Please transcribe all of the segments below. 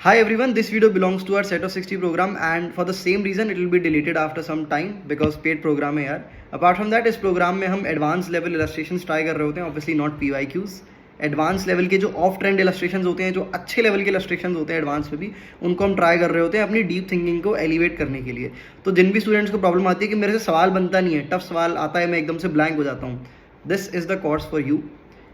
Hi everyone, this video belongs to our set of 60 program and for the same reason it will be deleted after some time because paid program है यार. Apart from that इस programme में हम advanced level illustrations try कर रहे होते हैं, obviously not PYQs. Advance level के जो ऑफ ट्रेंड इलस्ट्रेशन होते हैं, जो अच्छे लेवल के इलस्ट्रेशन होते हैं एडवांस में भी, उनको हम ट्राई कर रहे होते हैं अपनी डीप थिंकिंग को एलिवेट करने के लिए. तो जिन भी स्टूडेंट्स को प्रॉब्लम आती है कि मेरे से सवाल बनता नहीं है, टफ सवाल आता है, मैं एकदम से ब्लैंक हो जाता हूँ, this is the course for you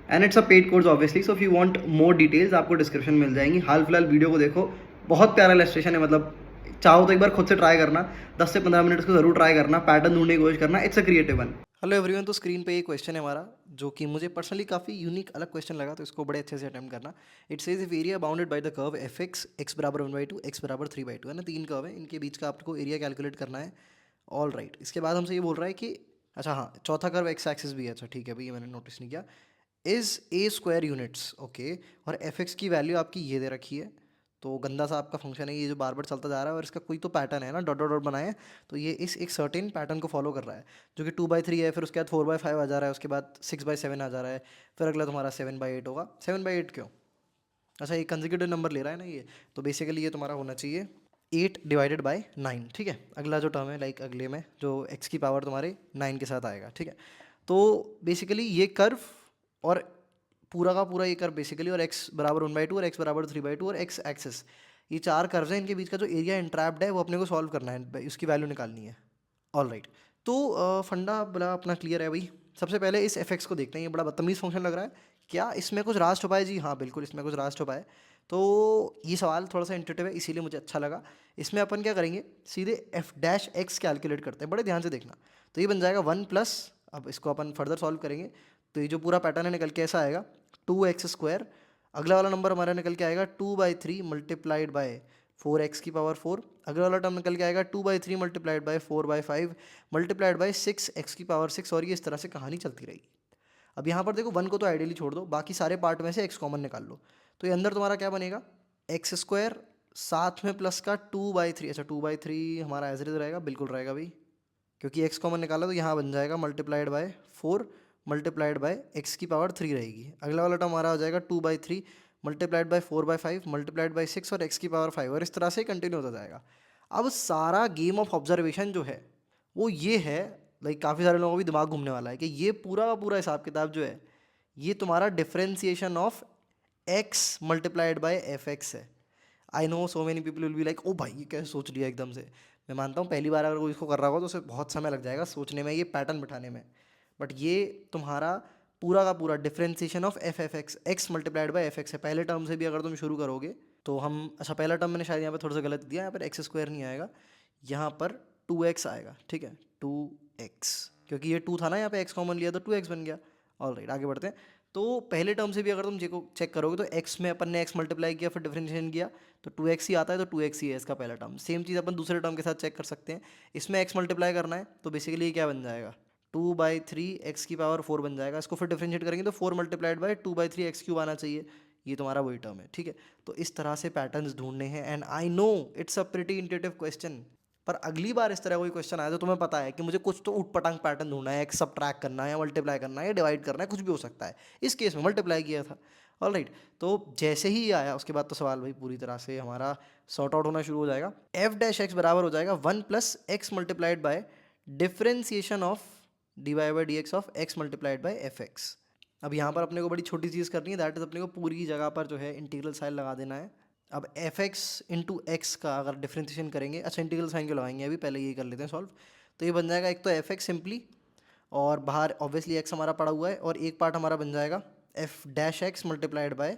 and it's a paid course obviously. So if you want more details आपको डिस्क्रिप्शन मिल जाएंगी. हाल फिलहाल वीडियो को देखो, बहुत प्यारा इलस्ट्रेशन है. मतलब चाहो तो एक बार खुद से ट्राई करना, 10 से 15 मिनट उसको जरूर ट्राई करना, पैटर्न ढूंढने की कोशिश करना. It's a creative one. Hello everyone, तो स्क्रीन पे ये क्वेश्चन है हमारा जो कि मुझे पर्सनली काफ़ी यूनिक अलग क्वेश्चन लगा, तो इसको बड़े अच्छे से अटेम्प्ट करना. It says if area bounded by the curve F x, x बराबर 1/2, एक्स बराबर 3/2 है ना. तीन कर्व है, इनके बीच का आपको एरिया कैलकुलेट करना है. All right. इसके बाद हमसे ये बोल रहा है कि अच्छा हाँ, चौथा कर्व एक्स एक्सिस भी है. अच्छा ठीक है भाई, ये मैंने नोटिस नहीं किया. Is a square units, okay. और एफ एक्स की वैल्यू आपकी ये दे रखी है. तो गंदा सा आपका फंक्शन है ये जो बार बार चलता जा रहा है और इसका कोई तो पैटर्न है ना, डॉट डॉट डॉट बनाए हैं. तो ये इस एक सर्टेन पैटर्न को फॉलो कर रहा है जो कि 2/3 है, फिर उसके बाद 4/5 आ जा रहा है, उसके बाद 6/7 आ जा रहा है, फिर अगला तुम्हारा 7/8 होगा. 7/8 क्यों? अच्छा, ये कंसेक्यूटिव नंबर ले रहा है ना ये, तो बेसिकली ये तुम्हारा होना चाहिए 8/9. ठीक है, अगला जो टर्म है लाइक अगले में जो एक्स की पावर तुम्हारे 9 के साथ आएगा. ठीक है, तो बेसिकली ये कर्व और पूरा का पूरा ये कर्व बेसिकली, और एक्स बराबर 1/2 और एक्स बराबर 3/2 और एक्स एक्सेस, ये चार कर्व्स हैं. इनके बीच का जो एरिया इंट्रैप्ड है वो अपने को सॉल्व करना है, उसकी वैल्यू निकालनी है. All right. तो फंडा बड़ा अपना क्लियर है भाई. सबसे पहले इस एफ एक्स को देखते हैं. ये बड़ा बदतमीज़ फंक्शन लग रहा है. क्या इसमें कुछ राज छुपा है? जी हाँ, बिल्कुल इसमें कुछ राज छुपा है. तो ये सवाल थोड़ा सा इंट्यूटिव है, इसीलिए मुझे अच्छा लगा. इसमें अपन क्या करेंगे, सीधे एफ डैश एक्स कैलकुलेट करते हैं. बड़े ध्यान से देखना. तो ये बन जाएगा 1 प्लस, अब इसको अपन फर्दर सॉल्व करेंगे तो ये जो पूरा पैटर्न है निकल के ऐसा आएगा 2x². अगला वाला नंबर हमारा निकल के आएगा 2/3 मल्टीप्लाइड बाय 4x की पावर 4. अगला वाला टर्म निकल के आएगा 2/3 multiplied by 4/5 multiplied by 6x की पावर 6. और ये इस तरह से कहानी चलती रहेगी. अब यहाँ पर देखो 1 को तो आइडियली छोड़ दो, बाकी सारे पार्ट में से x कॉमन निकाल लो. तो ये अंदर तुम्हारा क्या बनेगा, x² साथ में प्लस का 2/3. अच्छा 2/3 हमारा एज इट इज रहेगा, बिल्कुल रहेगा भाई, क्योंकि x कॉमन निकाला तो यहाँ बन जाएगा multiplied by 4 multiplied by x की पावर 3 रहेगी. अगला वाला टर्म हमारा हो जाएगा 2/3 मल्टीप्लाइड बाय 4/5 मल्टीप्लाइड बाय 6 और एक्स की पावर 5, और इस तरह से कंटिन्यू होता जाएगा. अब सारा गेम ऑफ ऑब्जर्वेशन जो है वो ये है, लाइक काफ़ी सारे लोगों को भी दिमाग घूमने वाला है कि ये पूरा का पूरा हिसाब किताब जो है ये तुम्हारा differentiation of x multiplied by f x है. I know so many people will be like, ओ भाई ये कैसे सोच लिया एकदम से. मैं मानता हूँ पहली बार अगर कोई इसको कर रहा होगा तो उसे बहुत समय लग जाएगा सोचने में, ये पैटर्न बिठाने में. बट ये तुम्हारा पूरा का पूरा differentiation of F F x, x multiplied by f x है. पहले टर्म से भी अगर तुम शुरू करोगे तो हम, अच्छा पहला टर्म मैंने शायद यहाँ पे थोड़ा सा गलत दिया, यहाँ पर x² नहीं आएगा, यहाँ पर 2x आएगा. ठीक है, 2x, क्योंकि ये 2 था ना, यहाँ पे x कॉमन लिया तो 2x बन गया. ऑल राइट, आगे बढ़ते हैं. तो पहले टर्म से भी अगर तुम चेक करोगे तो x में अपन ने x मल्टीप्लाई किया, फिर डिफरेंशिएशन किया तो 2x ही आता है, तो 2x ही है इसका पहला टर्म. सेम चीज़ अपन दूसरे टर्म के साथ चेक कर सकते हैं. इसमें x मल्टीप्लाई करना है तो बेसिकली ये क्या बन जाएगा, 2/3 एक्स की पावर 4 बन जाएगा. इसको फिर डिफरेंशिएट करेंगे तो 4 मल्टीप्लाइड बाय 2/3 x³ आना चाहिए. ये तुम्हारा वही टर्म है. ठीक है, तो इस तरह से पैटर्न्स ढूंढने हैं. And I know it's a pretty intuitive question, पर अगली बार इस तरह कोई क्वेश्चन आया तो तुम्हें पता है कि मुझे कुछ तो उठ पटांग पैटर्न ढूंढना है, सब्ट्रैक्ट करना है या मल्टीप्लाई करना है या डिवाइड करना है, कुछ भी हो सकता है. इस केस में मल्टीप्लाई किया था. ऑल राइट, तो जैसे ही ये आया उसके बाद तो सवाल भाई पूरी तरह से हमारा सॉर्ट आउट होना शुरू हो जाएगा. एफ डैश एक्स बराबर हो जाएगा 1 plus x multiplied bye differentiation of dy/dx of x multiplied by f x. अब यहाँ पर अपने को बड़ी छोटी चीज़ करनी है, दैट इज अपने को पूरी जगह पर जो है इंटीग्रल साइन लगा देना है. अब एफ एक्स इंटू एक्स का अगर डिफरेंशिएशन करेंगे, अच्छा इंटीग्रल साइन क्यों लगाएंगे अभी, पहले ये कर लेते हैं सॉल्व. तो ये बन जाएगा एक तो एफ एक्स सिंपली, और बाहर ऑब्वियसली एक्स हमारा पड़ा हुआ है, और एक पार्ट हमारा बन जाएगा F dash x multiplied bye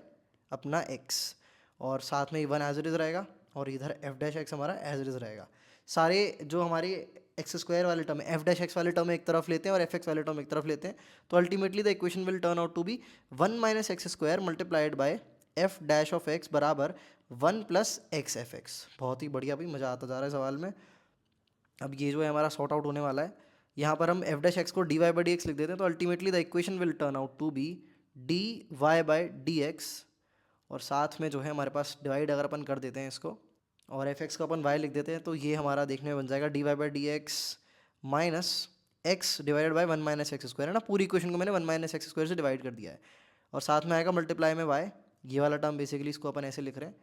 अपना एक्स, और साथ में ये 1 एज इट इज़ रहेगा, और इधर एफ डैश एक्स हमारा एज इट इज़ रहेगा. सारे जो हमारे x² वाले टर्म एफ डैश एक्स वाले टर्म एक तरफ लेते हैं और एफ एक्स वाले टर्म एक तरफ लेते हैं, तो ultimately the equation will turn out to be 1 minus x² multiplied by F dash of x बराबर 1 प्लस एक्स एफ एक्स. बहुत ही बढ़िया भाई, मज़ा आता जा रहा है सवाल में. अब ये जो है हमारा सॉर्ट आउट होने वाला है. यहाँ पर हम एफ डैश एक्स को dy/dx लिख देते हैं, तो ultimately the equation will turn out to be dy/dx, और साथ में जो है हमारे पास डिवाइड अगर अपन कर देते हैं इसको और एफ एक्स को अपन y लिख देते हैं, तो ये हमारा देखने में बन जाएगा dy/dx minus x divided by 1 minus x square है ना. पूरी इक्वेशन को मैंने 1 माइनस एक्स स्क्वायर से डिवाइड कर दिया है, और साथ में आएगा मल्टीप्लाई में y. ये वाला टर्म बेसिकली इसको अपन ऐसे लिख रहे हैं,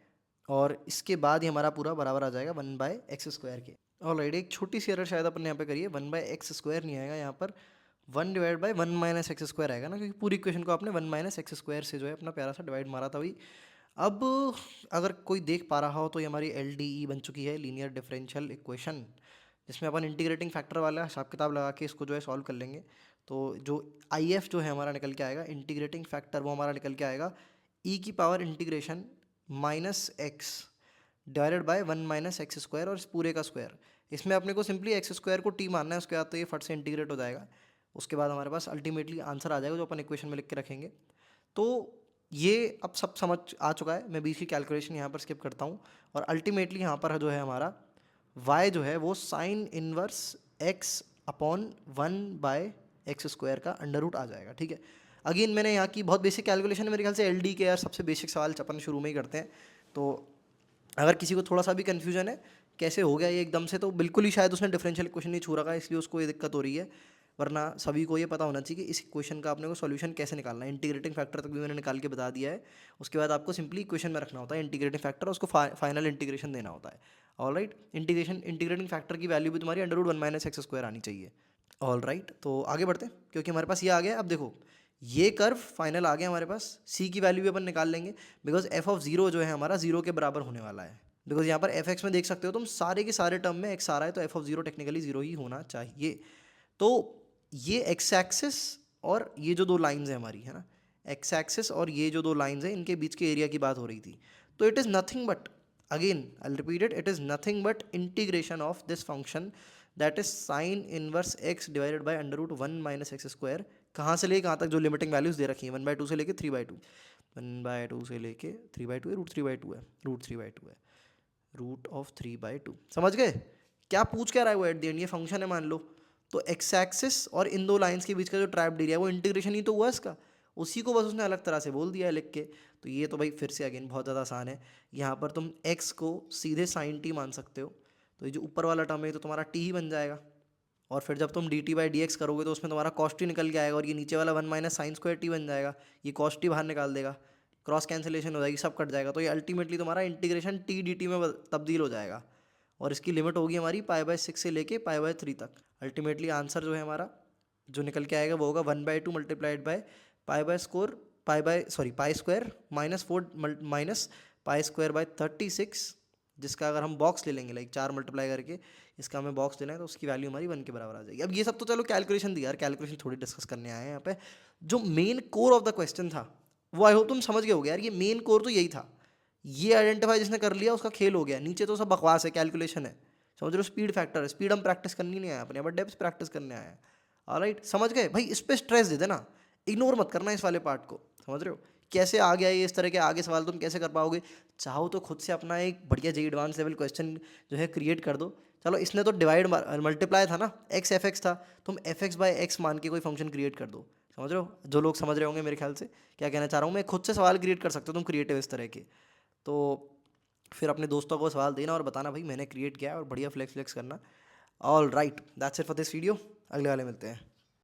और इसके बाद ही हमारा पूरा बराबर आ जाएगा 1/x² के। ऑलराइट, एक छोटी सी एरर शायद अपन ने यहाँ पे करी है, 1/x² नहीं आएगा यहाँ पर, 1/1 - x² आएगा ना, क्योंकि पूरी इक्वेशन को आपने 1 - x² से जो है अपना प्यारा सा डिवाइड मारा था भाई। अब अगर कोई देख पा रहा हो तो ये हमारी LDE बन चुकी है, लीनियर डिफरेंशियल इक्वेशन, जिसमें अपन इंटीग्रेटिंग फैक्टर वाला हिसाब किताब लगा के इसको जो है सॉल्व कर लेंगे। तो जो IF जो है हमारा निकल के आएगा, इंटीग्रेटिंग फैक्टर, वो हमारा निकल के आएगा e⁻इंटीग्रेशन -x डिवाइडेड बाय 1 - x² और इस पूरे का स्क्वायर। इसमें अपने को सिंपली x² को t मानना है, उसके बाद तो ये फट से इंटीग्रेट हो जाएगा। उसके बाद हमारे पास अल्टीमेटली आंसर आ जाएगा जो अपन इक्वेशन में लिख के रखेंगे। तो ये अब सब समझ आ चुका है, मैं बीच की कैलकुलेशन यहाँ पर स्किप करता हूँ। और अल्टीमेटली यहाँ पर जो है हमारा y जो है वो sine inverse x upon 1/x² का अंडर रूट आ जाएगा। ठीक है, अगेन मैंने यहाँ की बहुत बेसिक कैलकुलेशन है, मेरे ख्याल से LD के यार सबसे बेसिक सवाल अपन शुरू में ही करते हैं। तो अगर किसी को थोड़ा सा भी कन्फ्यूजन है कैसे हो गया ये एकदम से, तो बिल्कुल ही शायद उसने डिफरेंशियल इक्वेशन नहीं छू रखा है, इसलिए उसको ये दिक्कत हो रही है। वरना सभी को ये पता होना चाहिए कि इस इक्वेशन का अपने को सॉल्यूशन कैसे निकालना है। इंटीग्रेटिंग फैक्टर तक भी मैंने निकाल के बता दिया है। उसके बाद आपको सिंपली इक्वेशन में रखना होता है इंटीग्रेटिंग फैक्टर, उसको फाइनल इंटीग्रेशन देना होता है। ऑलराइट, इंटीग्रेटिंग फैक्टर की वैल्यू भी तुम्हारी √1 - x² आनी चाहिए। ऑलराइट, तो आगे बढ़ते हैं क्योंकि हमारे पास ये आ गया। अब देखो ये कर्व फाइनल आ गया हमारे पास, c की वैल्यू भी अपन निकाल लेंगे, बिकॉज f(0) जो है हमारा 0 के बराबर होने वाला है। बिकॉज यहाँ पर fx में देख सकते हो तुम सारे के सारे टर्म में x आ रहा है, तो f(0) टेक्निकली 0 ही होना चाहिए। तो ये x एक्सिस और ये जो दो लाइंस है हमारी, है ना, x एक्सिस और ये जो दो लाइंस है, इनके बीच के एरिया की बात हो रही थी। तो it is nothing but, again I repeat it is nothing but integration of this function that is sine inverse x divided by √1 - x²। कहाँ से लेके कहाँ तक जो लिमिटिंग वैल्यूज दे रखी हैं, 1/2 से लेके 3/2, 1/2 से लेके 3/2 है, √3/2 है, √3/2 है, √3/2। समझ गए क्या पूछ क्या रहा है वो एट द एंड? ये फंक्शन है मान लो, तो एक्स एक्सिस और इन दो लाइंस के बीच का जो ट्रैप्ड एरिया है वो इंटीग्रेशन ही तो हुआ इसका, उसी को बस उसने अलग तरह से बोल दिया है लिख के। तो ये तो भाई फिर से अगेन बहुत ज़्यादा आसान है। यहाँ पर तुम x को सीधे sin t मान सकते हो, तो ये जो ऊपर वाला टर्म है तो तुम्हारा t ही बन जाएगा। और फिर जब तुम dt/dx करोगे तो उसमें तुम्हारा cos t निकल के आएगा, और ये नीचे वाला 1 - sin² t बन जाएगा, ये cos t बाहर निकाल देगा, क्रॉस कैंसिलेशन हो जाएगी, सब कट जाएगा। तो ये अल्टीमेटली तुम्हारा इंटीग्रेशन t dt में तब्दील हो जाएगा, और इसकी लिमिट होगी हमारी π/6 से लेके π/3 तक। अल्टीमेटली आंसर जो है हमारा जो निकल के आएगा वो होगा 1/2 मल्टीप्लाइड बाय π/4 π² -4 -π²/36, जिसका अगर हम बॉक्स ले लेंगे, लाइक 4 मल्टीप्लाई करके इसका हमें बॉक्स लेना है, तो उसकी वैल्यू हमारी 1 के बराबर आ जाएगी। अब ये सब तो चलो कैलकुलेशन दी यार, कैलकुलेशन थोड़ी डिस्कस करने आए हैं यहाँ पे। जो main core of the question था वो आई होप तुम समझ गए हो यार, ये मेन कोर तो यही था। ये आइडेंटिफाई जिसने कर लिया उसका खेल हो गया, नीचे तो सब बकवास है, कैलकुलेशन है, समझ रहे हो, स्पीड फैक्टर है, स्पीड हम प्रैक्टिस करनी नहीं आया अपने, बट डेप्थ प्रैक्टिस करने आया है। ऑलराइट, समझ गए भाई, इस पर स्ट्रेस दे देना, इग्नोर मत करना इस वाले पार्ट को, समझ रहे हो कैसे आ गया ये, इस तरह के आगे सवाल तुम कैसे कर पाओगे। चाहो तो खुद से अपना एक बढ़िया जी एडवांस लेवल क्वेश्चन जो है क्रिएट कर दो। चलो इसने तो डिवाइड मल्टीप्लाई था ना, x f(x) था, तुम f(x/x) मान के कोई फंक्शन क्रिएट कर दो। समझ रहे हो, जो लोग समझ रहे होंगे मेरे ख्याल से क्या कहना चाह रहा हूँ मैं, खुद से सवाल क्रिएट कर सकते हो तुम क्रिएटिव इस तरह के। तो फिर अपने दोस्तों को सवाल देना और बताना भाई मैंने क्रिएट किया, और बढ़िया फ्लेक्स करना। All right, that's it for this video, अगले वाले मिलते हैं।